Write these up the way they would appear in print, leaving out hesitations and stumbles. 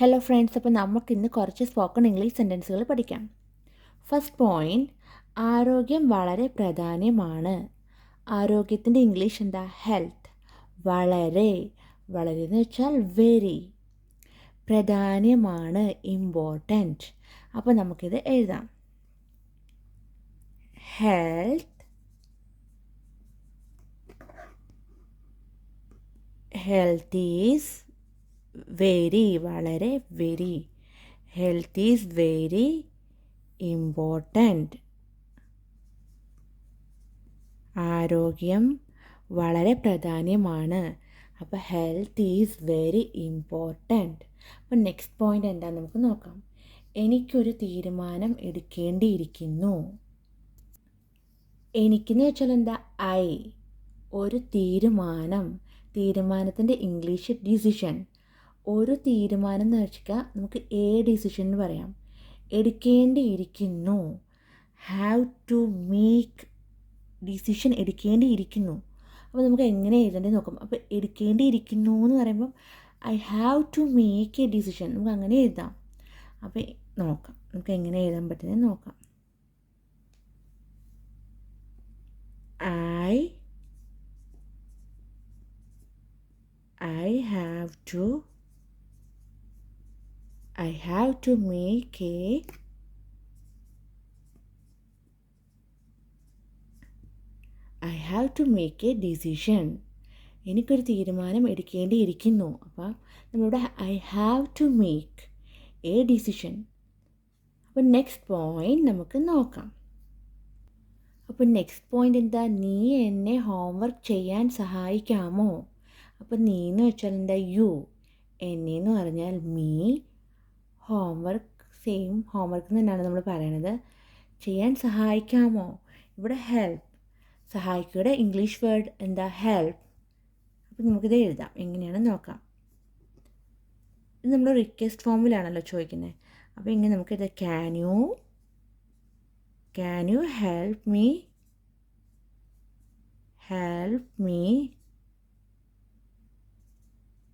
Hello friends, അപ്പോൾ നമുക്കിന്ന് കുറച്ച് സ്പോക്കൺ ഇംഗ്ലീഷ് സെൻറ്റൻസുകൾ പഠിക്കാം. ഫസ്റ്റ് പോയിൻറ്റ്, ആരോഗ്യം വളരെ പ്രധാനമാണ്. ആരോഗ്യത്തിൻ്റെ ഇംഗ്ലീഷ് എന്താ? ഹെൽത്ത്. വളരെ, വളരെ എന്ന് വെച്ചാൽ വെരി. പ്രധാനമാണ്, ഇമ്പോർട്ടൻറ്റ്. അപ്പോൾ നമുക്കിത് എഴുതാം. ഹെൽത്ത്, ഹെൽത്ത് ഈസ് വെരി, വളരെ very. Health is very important. ആരോഗ്യം വളരെ പ്രധാനമാണ്. അപ്പോൾ ഹെൽത്ത് ഈസ് വെരി ഇമ്പോർട്ടൻറ്റ്. അപ്പോൾ നെക്സ്റ്റ് പോയിൻ്റ് എന്താണെന്ന് നമുക്ക് നോക്കാം. എനിക്കൊരു തീരുമാനം എടുക്കേണ്ടിയിരിക്കുന്നു. എനിക്കെന്ന് വെച്ചാൽ എന്താ? ഐ. ഒരു തീരുമാനം. തീരുമാനത്തിൻ്റെ ഇംഗ്ലീഷ് ഡിസിഷൻ. ഒരു തീരുമാനം എന്ന് വെച്ചാൽ നമുക്ക് ഡിസിഷൻ എന്ന് പറയാം. എടുക്കേണ്ടിയിരിക്കുന്നു. Have to make decision. എടുക്കേണ്ടിയിരിക്കുന്നു. അപ്പോൾ നമുക്ക് എങ്ങനെ എഴുതേണ്ടത് നോക്കാം. അപ്പോൾ എടുക്കേണ്ടിയിരിക്കുന്നു എന്ന് പറയുമ്പം I have to make a decision. നമുക്ക് അങ്ങനെ എഴുതാം. അപ്പോൾ നോക്കാം, നമുക്ക് എങ്ങനെ എഴുതാൻ പറ്റുന്നത് നോക്കാം. I have to make a decision. എനിക്കൊരു തീരുമാനം എടുക്കേണ്ടിയിരിക്കുന്നു. അപ്പം നമ്മളിവിടെ I have to make a decision. അപ്പോൾ നെക്സ്റ്റ് പോയിൻ്റ് നമുക്ക് നോക്കാം. അപ്പോൾ നെക്സ്റ്റ് പോയിൻ്റ് എന്താ? നീ എന്നെ ഹോംവർക്ക് ചെയ്യാൻ സഹായിക്കാമോ? അപ്പോൾ നീ എന്ന് വെച്ചാൽ എന്താ? യു. എന്നെ എന്ന് പറഞ്ഞാൽ മീ. ഹോംവർക്ക് സെയിം ഹോംവർക്ക് തന്നെയാണ് നമ്മൾ പറയണത്. ചെയ്യാൻ സഹായിക്കാമോ? ഇവിടെ ഹെൽപ്പ്. സഹായിക്കയുടെ ഇംഗ്ലീഷ് വേർഡ് എന്താ? ഹെൽപ്പ്. അപ്പോൾ നമുക്കിത് എഴുതാം. എങ്ങനെയാണെന്ന് നോക്കാം. ഇത് നമ്മൾ റിക്വസ്റ്റ് ഫോമിലാണല്ലോ ചോദിക്കുന്നത്. അപ്പോൾ ഇങ്ങനെ നമുക്കിത് can you help me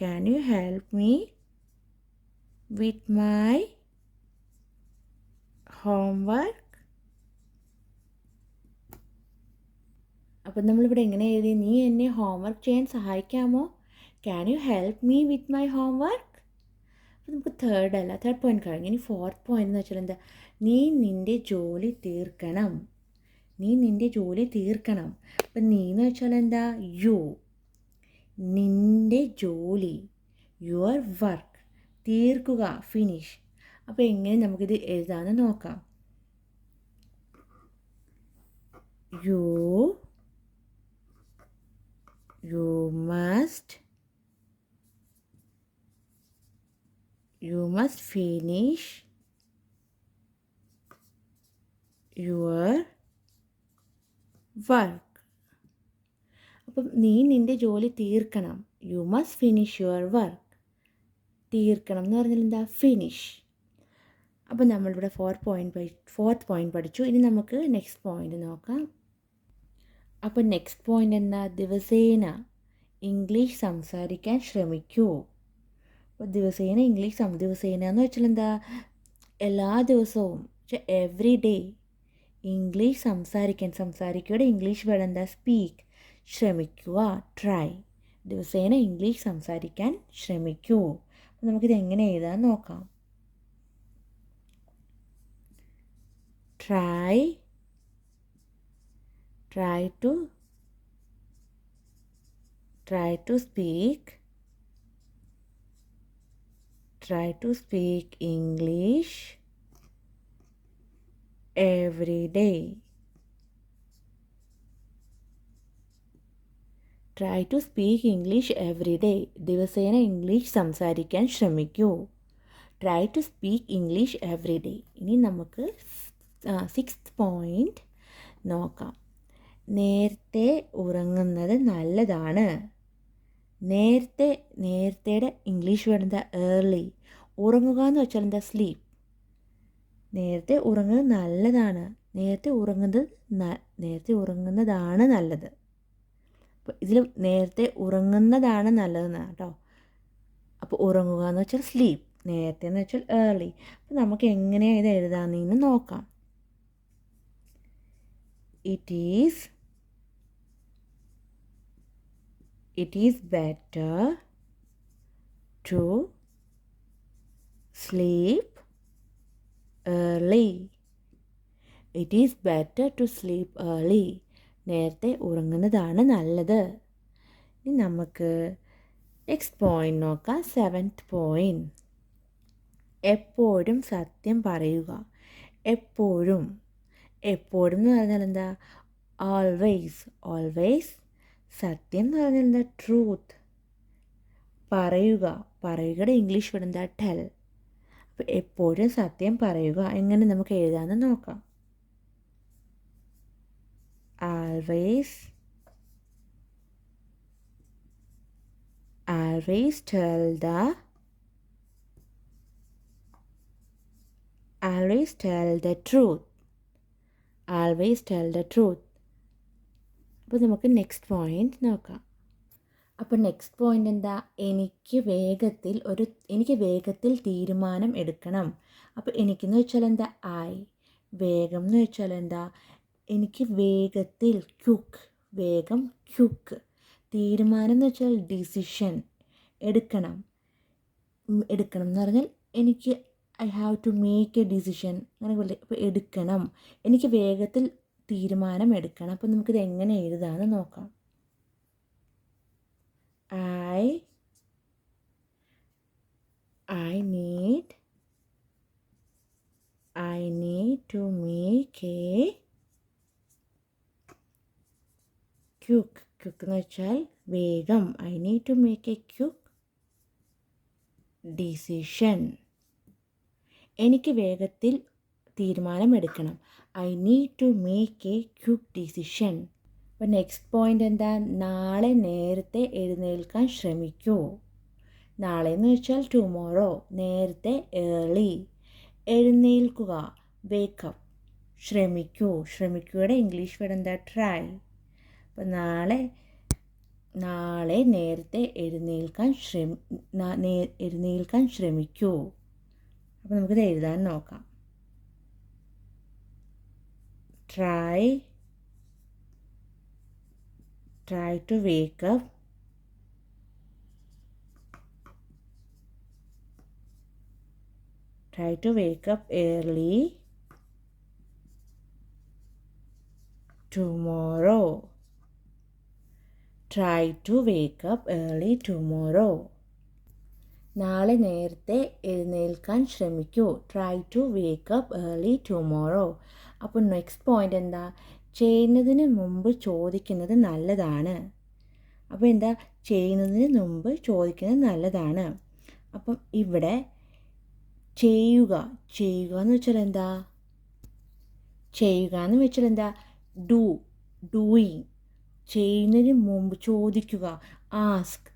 Can you help me with my homework? അപ്പം നമ്മളിവിടെ എങ്ങനെ എഴുതി? നീ എന്നെ ഹോംവർക്ക് ചെയ്യാൻ സഹായിക്കാമോ? Can you help me with my homework? അപ്പോൾ നമുക്ക് തേർഡ് പോയിന്റ് കഴിഞ്ഞു. ഇനി ഫോർത്ത് പോയിന്റ് എന്ന് വെച്ചാൽ എന്താ? നീ നിൻ്റെ ജോലി തീർക്കണം. അപ്പം നീ എന്ന് വെച്ചാൽ എന്താ? യു. നിൻ്റെ ജോലി, യുവർ വർക്ക്. തീർക്കുക, ഫിനിഷ്. അപ്പോൾ എങ്ങനെ നമുക്കിത് എഴുതാമെന്ന് നോക്കാം. You must finish your work. അപ്പം നീ നിൻ്റെ ജോലി തീർക്കണം. You must finish your work. തീർക്കണം എന്ന് പറഞ്ഞാൽ എന്താ? ഫിനിഷ്. അപ്പം നമ്മളിവിടെ ഫോർത്ത് പോയിന്റ് പഠിച്ചു. ഇനി നമുക്ക് നെക്സ്റ്റ് പോയിന്റ് നോക്കാം. അപ്പം നെക്സ്റ്റ് പോയിന്റ് എന്താ? ദിവസേന ഇംഗ്ലീഷ് സംസാരിക്കാൻ ശ്രമിക്കൂ. അപ്പോൾ ദിവസേന എന്ന് വെച്ചാൽ എന്താ? എല്ലാ ദിവസവും, എവറി ഡേ ഇംഗ്ലീഷ് സംസാരിക്കയുടെ ഇംഗ്ലീഷ് വേർഡ് എന്താ? സ്പീക്ക്. ശ്രമിക്കുക, ട്രൈ. ദിവസേന ഇംഗ്ലീഷ് സംസാരിക്കാൻ ശ്രമിക്കൂ. അപ്പോൾ നമുക്കിത് എങ്ങനെ എഴുതാൻ നോക്കാം. Try to speak English every day. Try to speak English every day. ദിവസേന ഇംഗ്ലീഷ് സംസാരിക്കാൻ ശ്രമിക്കൂ. Try to speak English every day. ഇനി നമുക്ക് സിക്സ്ത് പോയിന്റ് നോക്കാം. നേരത്തെ ഉറങ്ങുന്നത് നല്ലതാണ്. നേരത്തെയുടെ ഇംഗ്ലീഷ് വേർഡ് എന്താ? ഏർലി. ഉറങ്ങുക എന്ന് വെച്ചാൽ എന്താ? സ്ലീപ്പ്. നേരത്തെ ഉറങ്ങുന്നത് നല്ലതാണ്. നേരത്തെ ഉറങ്ങുന്നതാണ് നല്ലത്. അപ്പോൾ ഇതിൽ നേരത്തെ ഉറങ്ങുന്നതാണ് നല്ലതെന്നാണ് കേട്ടോ. അപ്പോൾ ഉറങ്ങുക എന്ന് വെച്ചാൽ സ്ലീപ്പ്. നേരത്തെ എന്ന് വെച്ചാൽ ഏർലി. അപ്പോൾ നമുക്ക് എങ്ങനെയാണ് ഇത് എഴുതാമെന്ന് നോക്കാം. It is better to sleep early. It is better to sleep early. നേരത്തെ ഉറങ്ങുന്നതാണ് നല്ലത്. ഇനി നമുക്ക് നെക്സ്റ്റ് പോയിന്റ് നോക്കാം. 7th point. എപ്പോഴും സത്യം പറയുക. എപ്പോഴും എന്ന് പറഞ്ഞാൽ എന്താ? ഓൾവേസ്. സത്യം എന്ന് പറഞ്ഞാൽ എന്താ? ട്രൂത്ത്. പറയുകയുടെ ഇംഗ്ലീഷ് വേർഡ് എന്താ? ടെൽ. അപ്പോൾ എപ്പോഴും സത്യം പറയുക എങ്ങനെ നമുക്ക് എഴുതാമെന്ന് നോക്കാം. Always tell the truth. അപ്പോൾ നമുക്ക് നെക്സ്റ്റ് പോയിന്റ് നോക്കാം. അപ്പോൾ നെക്സ്റ്റ് പോയിന്റ് എന്താ? എനിക്ക് വേഗത്തിൽ തീരുമാനം എടുക്കണം. അപ്പോൾ എനിക്കെന്ന് വെച്ചാൽ എന്താ? വേഗം എന്ന് വെച്ചാൽ എന്താ? എനിക്ക് വേഗത്തിൽ ക്യുക്ക്. തീരുമാനം എന്ന് വെച്ചാൽ ഡിസിഷൻ. എടുക്കണം എന്ന് പറഞ്ഞാൽ എനിക്ക് I have to make a decision അങ്ങനെ പോലെ. അപ്പോൾ എടുക്കണം, എനിക്ക് വേഗത്തിൽ തീരുമാനം എടുക്കണം. അപ്പോൾ നമുക്കിത് എങ്ങനെ എഴുതാമെന്ന് നോക്കാം. I need to make a quick എന്ന് വെച്ചാൽ വേഗം. I need to make a quick decision. എനിക്ക് വേഗത്തിൽ തീരുമാനമെടുക്കണം. I need to make a quick decision. അപ്പോൾ നെക്സ്റ്റ് പോയിന്റ് എന്താ? നാളെ നേരത്തെ എഴുന്നേൽക്കാൻ ശ്രമിക്കൂ. നാളെ എന്ന് വെച്ചാൽ ടുമോറോ. നേരത്തെ ഏർലി. എഴുന്നേൽക്കുക വേക്കപ്പ്. ശ്രമിക്കുകയുടെ ഇംഗ്ലീഷ് വേർഡ് എന്താ? ട്രൈ. അപ്പോൾ നാളെ നേരത്തെ എഴുന്നേൽക്കാൻ ശ്രമിക്കൂ. അപ്പോൾ നമുക്കിത് എഴുതാൻ നോക്കാം. Try to wake up early tomorrow. നാളെ നേരത്തെ എഴുന്നേൽക്കാൻ ശ്രമിക്കൂ. Try to wake up early tomorrow. അപ്പോൾ നെക്സ്റ്റ് പോയിന്റ് എന്താ? ചെയ്യുന്നതിന് മുമ്പ് ചോദിക്കുന്നത് നല്ലതാണ്. അപ്പോൾ എന്താ? ചെയ്യുന്നതിന് മുമ്പ് ചോദിക്കുന്നത് നല്ലതാണ്. അപ്പം ഇവിടെ ചെയ്യുക എന്ന് വെച്ചാൽ എന്താ? ഡൂയിങ്. ചെയ്യുന്നതിന് മുമ്പ് ചോദിക്കുക. ആസ്ക്.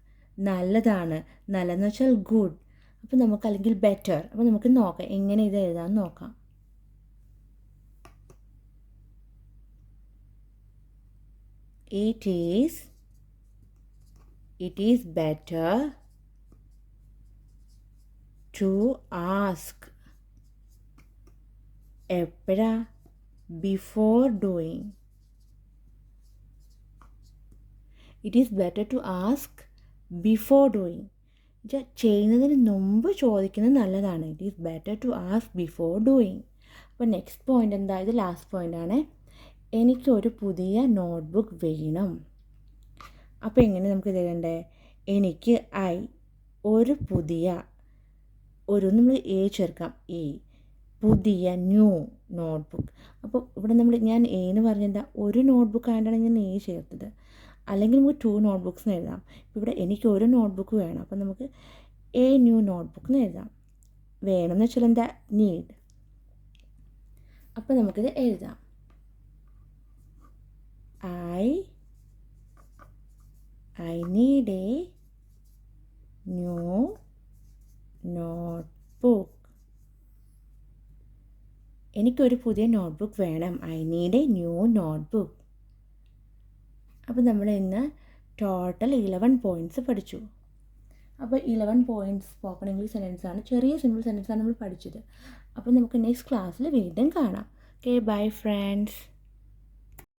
നല്ലതാണ്. നല്ലതെന്ന് വെച്ചാൽ ഗുഡ്. അപ്പോൾ നമുക്ക് അല്ലെങ്കിൽ ബെറ്റർ. അപ്പോൾ നമുക്ക് നോക്കാം എങ്ങനെ ഇത് എഴുതാൻ നോക്കാം. It is better to ask. എപ്പോഴാ? before doing. It is better to ask before doing. ചെയ്യുന്നതിന് മുമ്പ് ചോദിക്കുന്നത് നല്ലതാണ്. It is better to ask before doing. അപ്പോൾ നെക്സ്റ്റ് പോയിന്റ് എന്താ? ഇത് ലാസ്റ്റ് പോയിന്റ് ആണ്. എനിക്കൊരു പുതിയ നോട്ട്ബുക്ക് വേണം. അപ്പോൾ എങ്ങനെ നമുക്ക് ഇത് എഴുതണ്ടേ? എനിക്ക് ഒരു പുതിയ നമ്മൾ ചേർക്കാം. പുതിയ ന്യൂ നോട്ട്ബുക്ക്. അപ്പോൾ ഇവിടെ ഞാൻ എന്ന് പറഞ്ഞാൽ ഒരു നോട്ട്ബുക്ക് ആയിട്ടാണ് ഞാൻ ചേർത്തത്. അല്ലെങ്കിൽ നമുക്ക് 2 നോട്ട്ബുക്സ് എഴുതാം. ഇപ്പോൾ ഇവിടെ എനിക്ക് ഒരു നോട്ട്ബുക്ക് വേണം. അപ്പോൾ നമുക്ക് ന്യൂ നോട്ട്ബുക്ക് എന്ന് എഴുതാം. വേണമെന്ന് വെച്ചാൽ എന്താ? നീഡ്. അപ്പോൾ നമുക്കിത് എഴുതാം. I need a new notebook. എനിക്കൊരു പുതിയ നോട്ട്ബുക്ക് വേണം. I need a new notebook. അപ്പോൾ നമ്മൾ ഇന്ന് ടോട്ടൽ 11 പോയിൻറ്റ്സ് പഠിച്ചു. അപ്പോൾ 11 പോയിൻറ്റ്സ് സ്പോക്കൺ ഇംഗ്ലീഷ് സെൻറ്റൻസാണ്, ചെറിയ സിമ്പിൾ സെൻറ്റൻസാണ് നമ്മൾ പഠിച്ചത്. അപ്പോൾ നമുക്ക് നെക്സ്റ്റ് ക്ലാസ്സിൽ വീണ്ടും കാണാം. Okay, bye friends.